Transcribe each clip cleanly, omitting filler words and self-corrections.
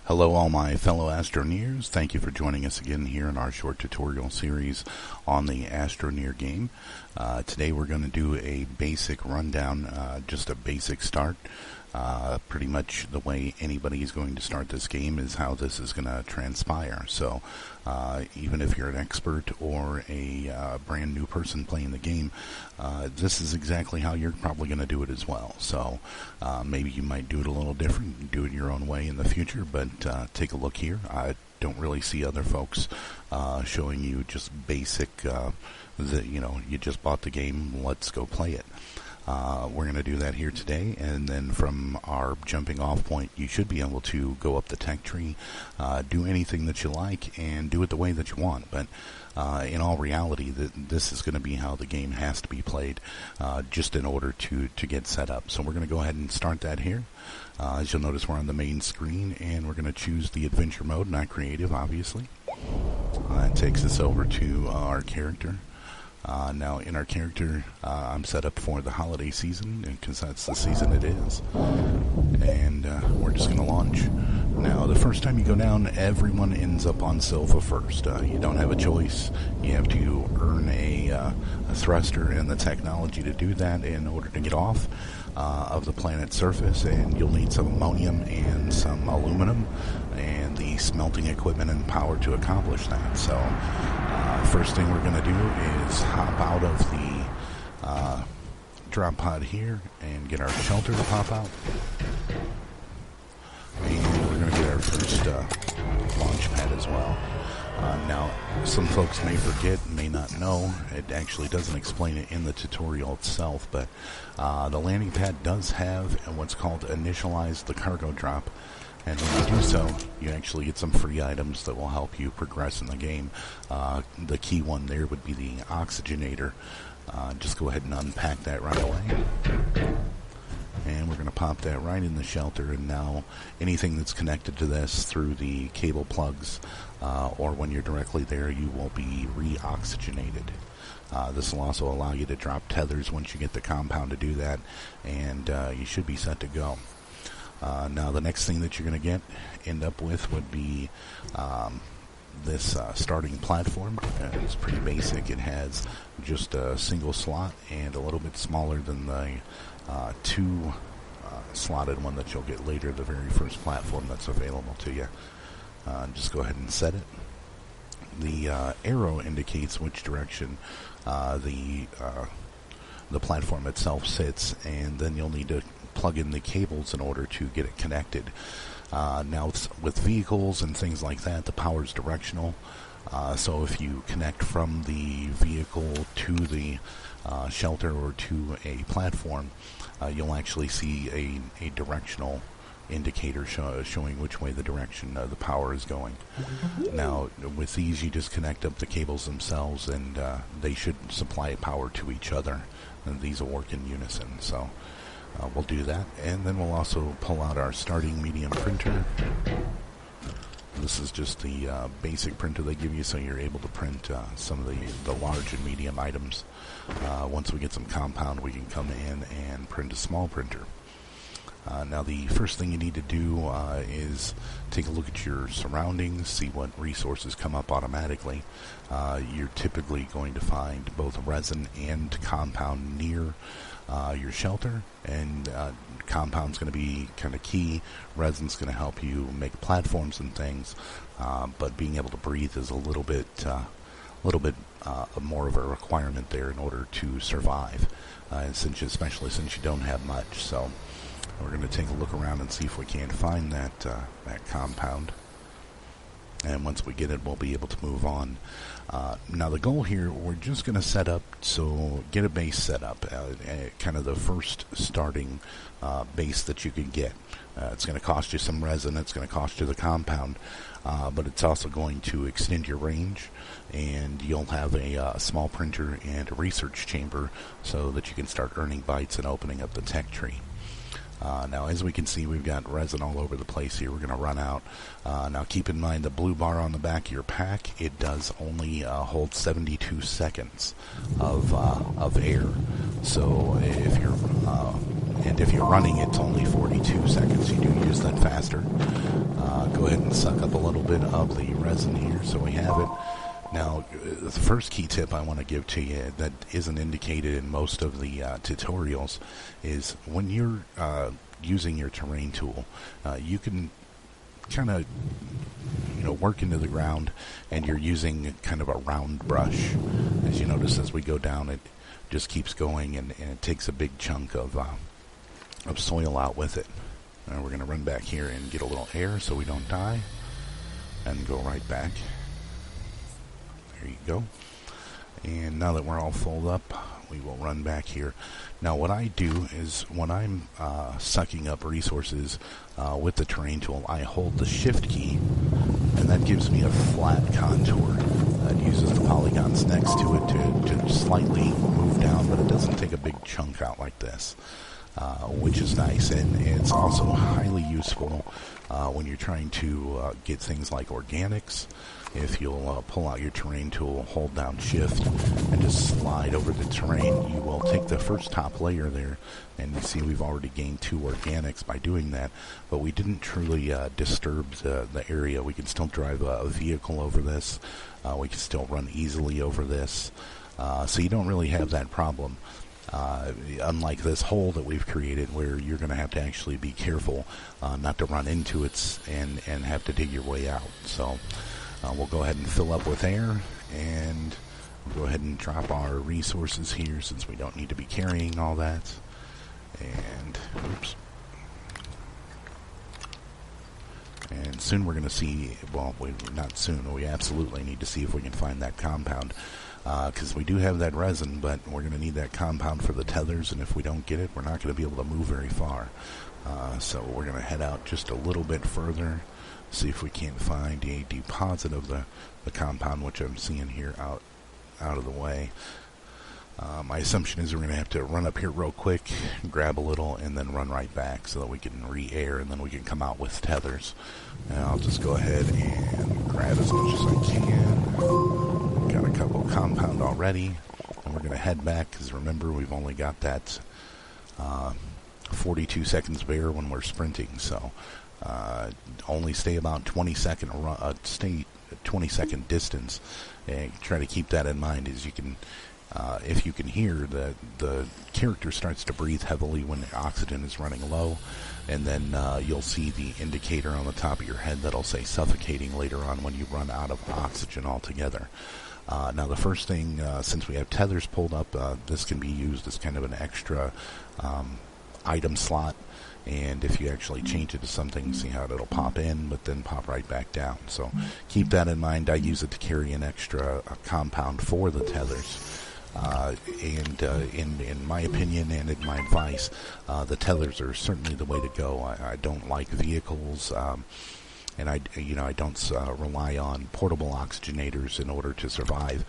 Hello all my fellow Astroneers, thank you for joining us again here in our short tutorial series on the Astroneer game. Today we're going to do a basic rundown, just a basic start. Pretty much the way anybody is going to start this game is how this is going to transpire. So even if you're an expert or a brand new person playing the game, this is exactly how you're probably going to do it as well. So maybe you might do it a little different, do it your own way in the future, but take a look here. I don't really see other folks showing you just basic, you just bought the game, let's go play it. We're going to do that here today, and then from our jumping off point, you should be able to go up the tech tree, do anything that you like, and do it the way that you want. But in all reality, this is going to be how the game has to be played, just in order to get set up. So we're going to go ahead and start that here. As you'll notice, we're on the main screen, and we're going to choose the adventure mode, not creative, obviously. That takes us over to our character. Now, in our character, I'm set up for the holiday season, because that's the season it is. And we're just going to launch. Now, the first time you go down, everyone ends up on Silva first. You don't have a choice. You have to earn a thruster and the technology to do that in order to get off of the planet's surface. And you'll need some ammonium and some aluminum and the smelting equipment and power to accomplish that. So, first thing we're going to do is hop out of the drop pod here and get our shelter to pop out. And we're going to get our first launch pad as well. Now, some folks may forget, may not know, it actually doesn't explain it in the tutorial itself, but the landing pad does have what's called initialize the cargo drop. And when you do so, you actually get some free items that will help you progress in the game. The key one there would be the oxygenator. Just go ahead and unpack that right away. And we're going to pop that right in the shelter. And now anything that's connected to this through the cable plugs or when you're directly there, you will be re-oxygenated. This will also allow you to drop tethers once you get the compound to do that. And you should be set to go. Now the next thing that you're going to end up with would be this starting platform. It's pretty basic. It has just a single slot and a little bit smaller than the two slotted one that you'll get later, the very first platform that's available to you. Just go ahead and set it. The arrow indicates which direction the platform itself sits, and then you'll need to plug in the cables in order to get it connected. Now, with vehicles and things like that, the power is directional. So if you connect from the vehicle to the shelter or to a platform, you'll actually see a directional indicator showing which way the direction of the power is going. Now, with these, you just connect up the cables themselves, and they should supply power to each other. And these will work in unison. So we'll do that, and then we'll also pull out our starting medium printer. This is just the basic printer they give you, so you're able to print some of the large and medium items. Once we get some compound, we can come in and print a small printer. Now, the first thing you need to do is take a look at your surroundings, see what resources come up automatically. You're typically going to find both resin and compound near your shelter, and compound's going to be kind of key. Resin's going to help you make platforms and things, but being able to breathe is a little bit more of a requirement there in order to survive, especially since you don't have much. So we're going to take a look around and see if we can't find that compound. And once we get it, we'll be able to move on. Now, the goal here, we're just going to set up, so get a base set up, kind of the first starting base that you can get. It's going to cost you some resin, it's going to cost you the compound, but it's also going to extend your range, and you'll have a small printer and a research chamber so that you can start earning bytes and opening up the tech tree. Now, as we can see, we've got resin all over the place here. We're going to run out. Now, keep in mind the blue bar on the back of your pack, it does only hold 72 seconds of air. So if you're running, it's only 42 seconds. You do use that faster. Go ahead and suck up a little bit of the resin here so we have it. Now, the first key tip I want to give to you that isn't indicated in most of the tutorials is when you're using your terrain tool, you can kind of work into the ground, and you're using kind of a round brush. As you notice, as we go down, it just keeps going, and it takes a big chunk of soil out with it. Now we're going to run back here and get a little air so we don't die, and go right back. There you go. And now that we're all full up, we will run back here. Now what I do is when I'm sucking up resources with the terrain tool, I hold the shift key, and that gives me a flat contour. That uses the polygons next to it to slightly move down, but it doesn't take a big chunk out like this, which is nice. And it's also highly useful when you're trying to get things like organics. If you'll pull out your terrain tool, hold down shift, and just slide over the terrain, you will take the first top layer there, and you see we've already gained 2 organics by doing that, but we didn't truly disturb the area. We can still drive a vehicle over this. We can still run easily over this. So you don't really have that problem. Unlike this hole that we've created, where you're going to have to actually be careful not to run into it and have to dig your way out. So we'll go ahead and fill up with air, and we'll go ahead and drop our resources here since we don't need to be carrying all that. And oops. And soon we're going to see, well, not soon, we absolutely need to see if we can find that compound. Because we do have that resin, but we're going to need that compound for the tethers, and if we don't get it, we're not going to be able to move very far. So we're going to head out just a little bit further, see if we can't find a deposit of the compound, which I'm seeing here out of the way. My assumption is we're going to have to run up here real quick, grab a little, and then run right back so that we can re-air, and then we can come out with tethers. And I'll just go ahead and grab as much as I can. Got a couple compound already, and we're going to head back, because remember, we've only got that 42 seconds of air when we're sprinting, so only stay about 20-second stay 20-second distance, and try to keep that in mind. As you can if you can hear, the character starts to breathe heavily when the oxygen is running low, and then you'll see the indicator on the top of your head that'll say suffocating later on when you run out of oxygen altogether. Now the first thing, since we have tethers pulled up, this can be used as kind of an extra item slot, and if you actually change it to something, see how it'll pop in but then pop right back down. So keep that in mind. I use it to carry an extra compound for the tethers. And in my opinion and in my advice, the tethers are certainly the way to go. I don't like vehicles, and I don't rely on portable oxygenators in order to survive.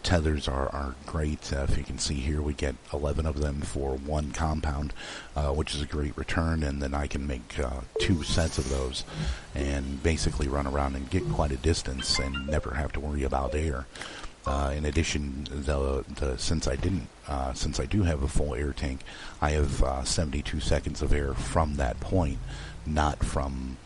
Tethers are great. If you can see here, we get 11 of them for 1 compound, which is a great return, and then I can make 2 sets of those and basically run around and get quite a distance and never have to worry about air. In addition, since I do have a full air tank, I have 72 seconds of air from that point, not from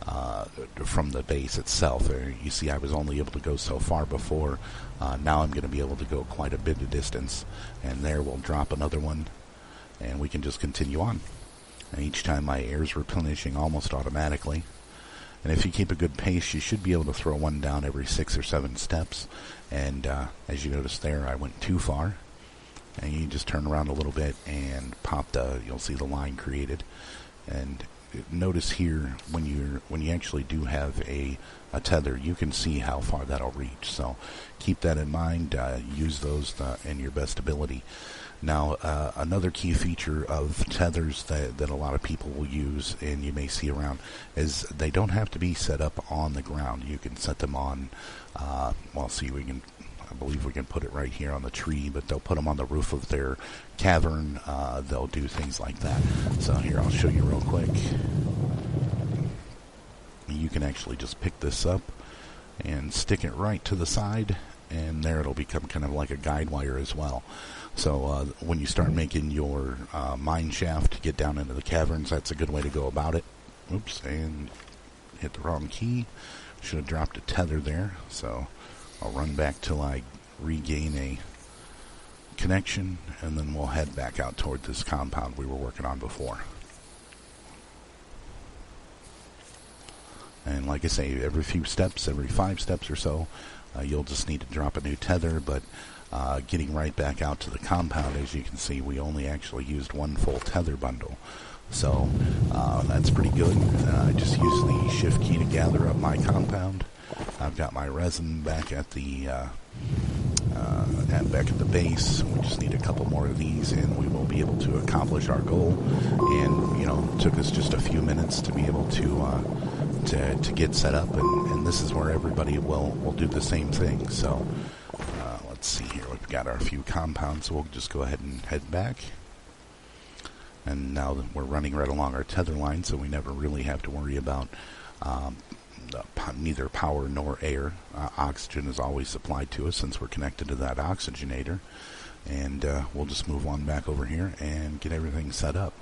the base itself. You see, I was only able to go so far before. Now I'm going to be able to go quite a bit of distance, and there we'll drop another one, and we can just continue on. And each time my air is replenishing almost automatically. And if you keep a good pace, you should be able to throw one down every 6 or 7 steps. And as you notice there, I went too far. And you just turn around a little bit and pop you'll see the line created. And notice here, when you actually do have a tether, you can see how far that'll reach. So keep that in mind. Use those in your best ability. Now, another key feature of tethers that a lot of people will use, and you may see around, is they don't have to be set up on the ground. You can set them on, I believe we can put it right here on the tree, but they'll put them on the roof of their cavern. They'll do things like that. So here, I'll show you real quick. You can actually just pick this up and stick it right to the side, and there it'll become kind of like a guide wire as well. So when you start making your mine shaft to get down into the caverns, that's a good way to go about it. Oops, and hit the wrong key. Should have dropped a tether there, so I'll run back till I regain a connection, and then we'll head back out toward this compound we were working on before. And like I say, every few steps, every 5 steps or so, you'll just need to drop a new tether, but getting right back out to the compound, as you can see, we only actually used 1 full tether bundle. So that's pretty good. I just use the shift key to gather up my compound. I've got my resin back at the base. We just need a couple more of these, and we will be able to accomplish our goal. And it took us just a few minutes to be able to get set up, and this is where everybody will do the same thing. So let's see here. We've got our few compounds, so we'll just go ahead and head back. And now that we're running right along our tether line, so we never really have to worry about neither power nor air. Oxygen is always supplied to us since we're connected to that oxygenator. And we'll just move on back over here and get everything set up.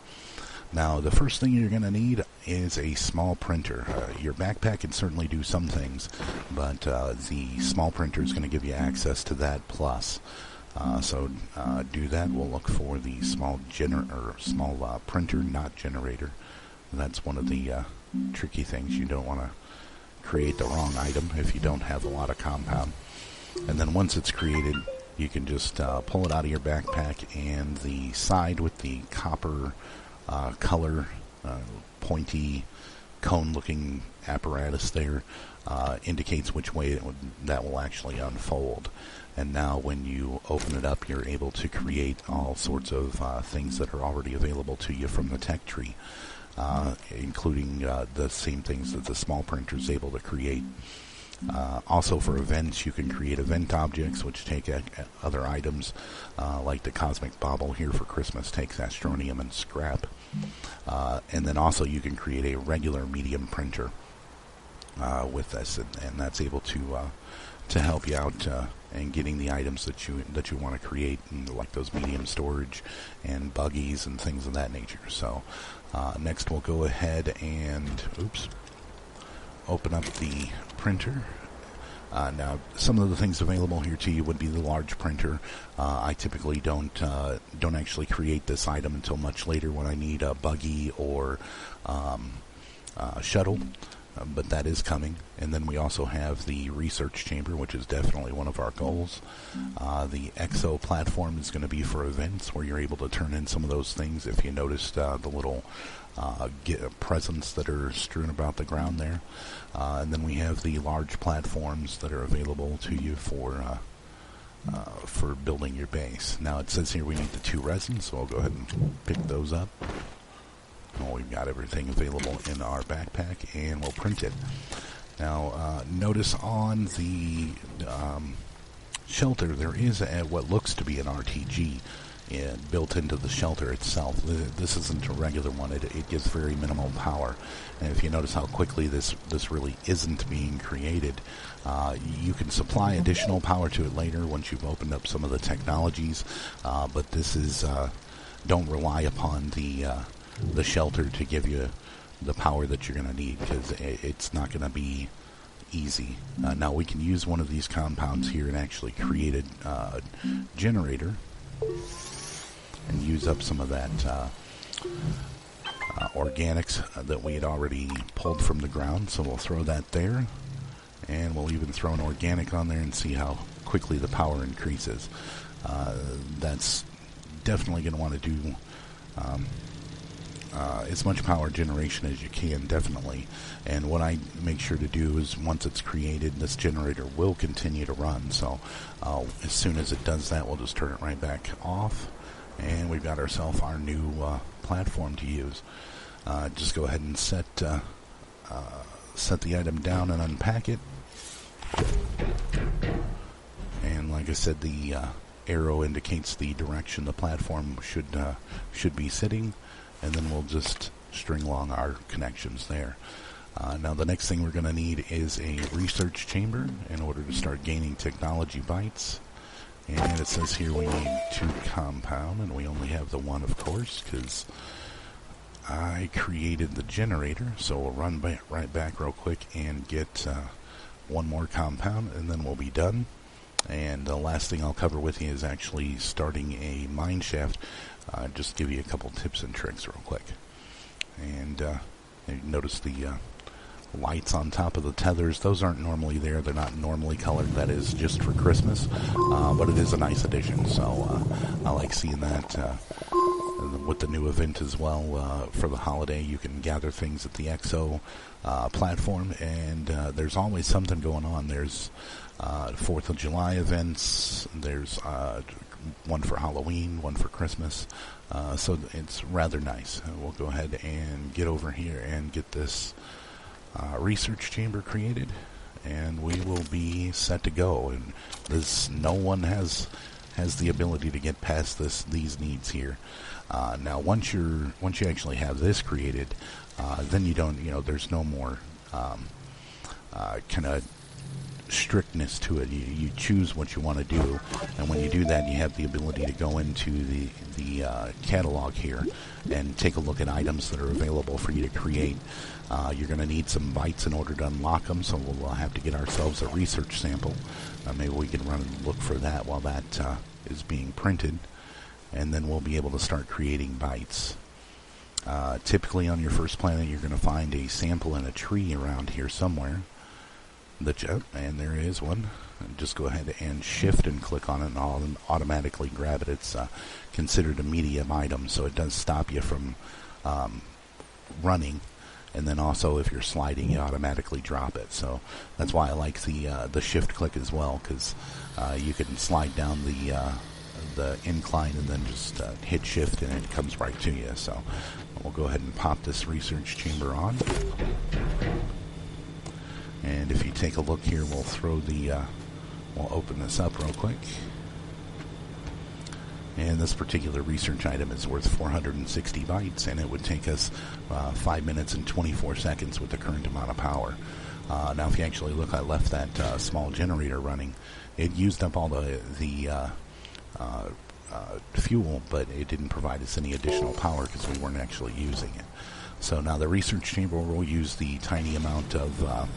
Now, the first thing you're going to need is a small printer. Your backpack can certainly do some things, but the small printer is going to give you access to that plus. So do that. We'll look for the small printer, not generator. That's one of the tricky things. You don't want to create the wrong item if you don't have a lot of compound. And then once it's created, you can just pull it out of your backpack, and the side with the copper color, pointy, cone-looking apparatus there indicates which way that will actually unfold. And now when you open it up, you're able to create all sorts of things that are already available to you from the tech tree, including the same things that the small printer is able to create. Also for events, you can create event objects which take other items, like the cosmic bauble here for Christmas takes astronium and scrap. And then also you can create a regular medium printer with this, and that's able to help you out in getting the items that you want to create, like those medium storage and buggies and things of that nature. So next we'll go ahead and open up the printer. Now, some of the things available here to you would be the large printer. I typically don't actually create this item until much later when I need a buggy or shuttle, but that is coming. And then we also have the research chamber, which is definitely one of our goals. The exo platform is going to be for events where you're able to turn in some of those things. If you noticed the little presents that are strewn about the ground there. And then we have the large platforms that are available to you for building your base. Now it says here we need the 2 resins, so I'll go ahead and pick those up. Well, we've got everything available in our backpack, and we'll print it. Now notice on the shelter there is what looks to be an RTG built into the shelter itself. This isn't a regular one. It gives very minimal power. And if you notice how quickly this really isn't being created, you can supply additional power to it later once you've opened up some of the technologies. But this is don't rely upon the shelter to give you the power that you're going to need, because it's not going to be easy. Now we can use one of these compounds here and actually create a generator and use up some of that organics that we had already pulled from the ground. So we'll throw that there, and we'll even throw an organic on there and see how quickly the power increases. That's definitely going to want to do as much power generation as you can, definitely. And what I make sure to do is once it's created, this generator will continue to run. So as soon as it does that, we'll just turn it right back off, and we've got ourselves our new platform to use. Just go ahead and set the item down and unpack it. And like I said, the arrow indicates the direction the platform should be sitting, and then we'll just string along our connections there. Now the next thing we're going to need is a research chamber in order to start gaining technology bytes. And it says here we need 2 compound, and we only have the 1, of course, because I created the generator, so we'll run right back real quick and get one more compound, and then we'll be done. And the last thing I'll cover with you is actually starting a mine shaft. Just give you a couple tips and tricks real quick. And you notice the lights on top of the tethers. Those aren't normally there. They're not normally colored. That is just for Christmas. But it is a nice addition, so I like seeing that. With the new event as well, for the holiday, you can gather things at the EXO platform, and there's always something going on. There's 4th of July events, there's one for Halloween, one for Christmas, so it's rather nice. We'll go ahead and get over here and get this research chamber created, and we will be set to go. And no one has the ability to get past these needs here. Now, once you actually have this created, then you don't, there's no more kind of strictness to it. You choose what you want to do, and when you do that, you have the ability to go into the catalog here and take a look at items that are available for you to create. You're going to need some bytes in order to unlock them, so we'll have to get ourselves a research sample. Maybe we can run and look for that while that is being printed, and then we'll be able to start creating bytes. Typically on your first planet, you're going to find a sample in a tree around here somewhere. And there is one. Just go ahead and shift and click on it, and I'll automatically grab it. It's considered a medium item, so it does stop you from running. And then also, if you're sliding, you automatically drop it. So that's why I like the shift click as well, because you can slide down the incline and then just hit shift, and it comes right to you. So we'll go ahead and pop this research chamber on. And if you take a look here, we'll we'll open this up real quick. And this particular research item is worth 460 bytes, and it would take us 5 minutes and 24 seconds with the current amount of power. Now, if you actually look, I left that small generator running. It used up all the fuel, but it didn't provide us any additional power because we weren't actually using it. So now the research chamber will use the tiny amount of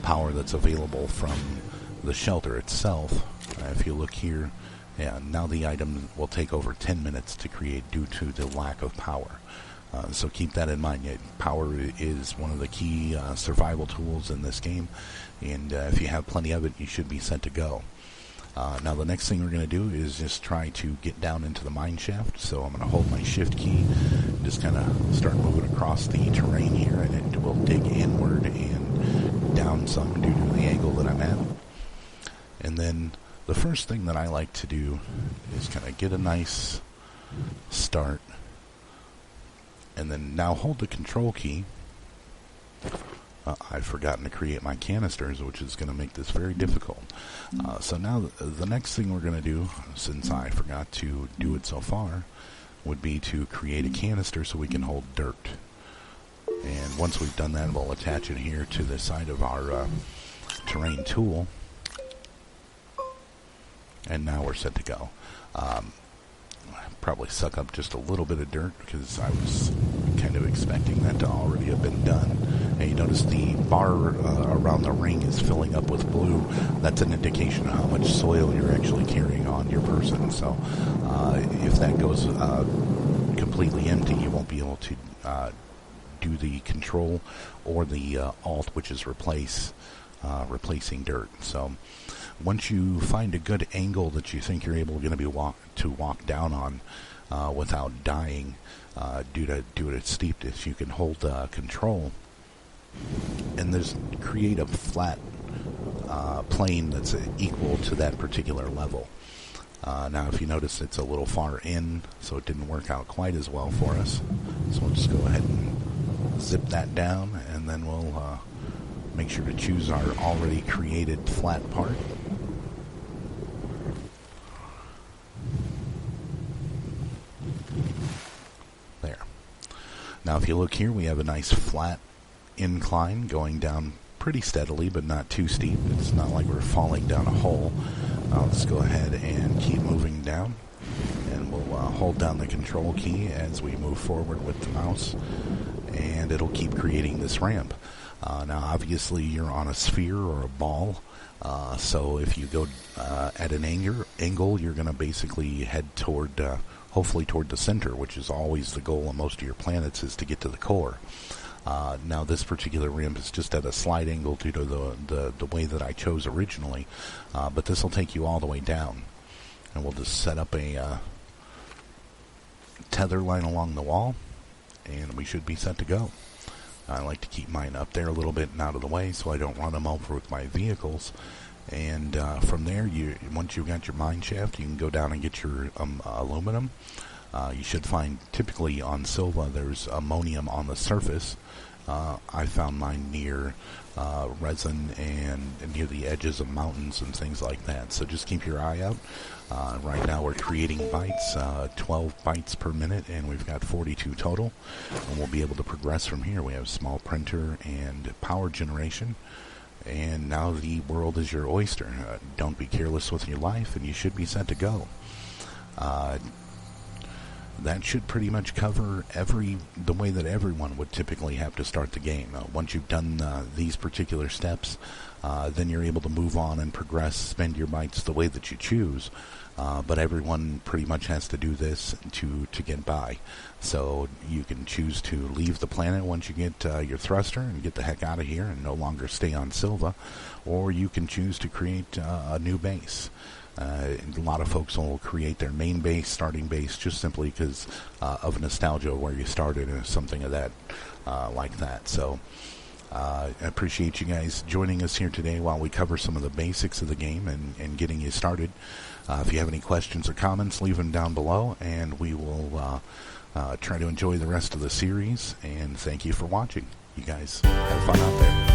power that's available from the shelter itself. If you look here, now the item will take over 10 minutes to create due to the lack of power. So keep that in mind. Power is one of the key survival tools in this game, and if you have plenty of it, you should be set to go. Now the next thing we're going to do is just try to get down into the mine shaft. So I'm going to hold my shift key and just kind of start moving across the terrain here, and it will dig inward and down some due to the angle that I'm at. And then the first thing that I like to do is kind of get a nice start, and then now hold the control key. I've forgotten to create my canisters, which is going to make this very difficult. So now the next thing we're going to do, since I forgot to do it so far, would be to create a canister so we can hold dirt. And once we've done that, we'll attach it here to the side of our terrain tool. And now we're set to go. Probably suck up just a little bit of dirt because I was kind of expecting that to already have been done. And you notice the bar around the ring is filling up with blue. That's an indication of how much soil you're actually carrying on your person. So if that goes completely empty, you won't be able to do the control or the alt, which is replacing dirt. So once you find a good angle that you think you're able to walk down on without dying due to its steepness, you can hold control and just create a flat plane that's equal to that particular level. Now if you notice, it's a little far in, so it didn't work out quite as well for us. So we'll just go ahead and zip that down, and then we'll make sure to choose our already created flat part. There. Now if you look here, we have a nice flat incline going down pretty steadily, but not too steep. It's not like we're falling down a hole. Let's go ahead and keep moving down, and we'll hold down the control key as we move forward with the mouse, and it'll keep creating this ramp. Now, obviously, you're on a sphere or a ball, so if you go at an angle, you're going to basically head toward, hopefully toward the center, which is always the goal of most of your planets, is to get to the core. Now, this particular ramp is just at a slight angle due to the way that I chose originally, but this will take you all the way down. And we'll just set up a tether line along the wall, and we should be set to go. I like to keep mine up there a little bit and out of the way so I don't run them over with my vehicles. And from there, once you've got your mine shaft, you can go down and get your aluminum. You should find, typically on Silva, there's ammonium on the surface. I found mine near resin and near the edges of mountains and things like that. So just keep your eye out. Right now we're creating bytes, 12 bytes per minute, and we've got 42 total. And we'll be able to progress from here. We have small printer and power generation. And now the world is your oyster. Don't be careless with your life, and you should be set to go. That should pretty much cover the way that everyone would typically have to start the game. Once you've done these particular steps, then you're able to move on and progress, spend your bytes the way that you choose. But everyone pretty much has to do this to get by. So you can choose to leave the planet once you get your thruster and get the heck out of here and no longer stay on Silva, or you can choose to create a new base. A lot of folks will create their main base, starting base, just simply because of nostalgia where you started or something of that like that. So I appreciate you guys joining us here today while we cover some of the basics of the game and getting you started. If you have any questions or comments, leave them down below, and we will try to enjoy the rest of the series. And thank you for watching. You guys have fun out there.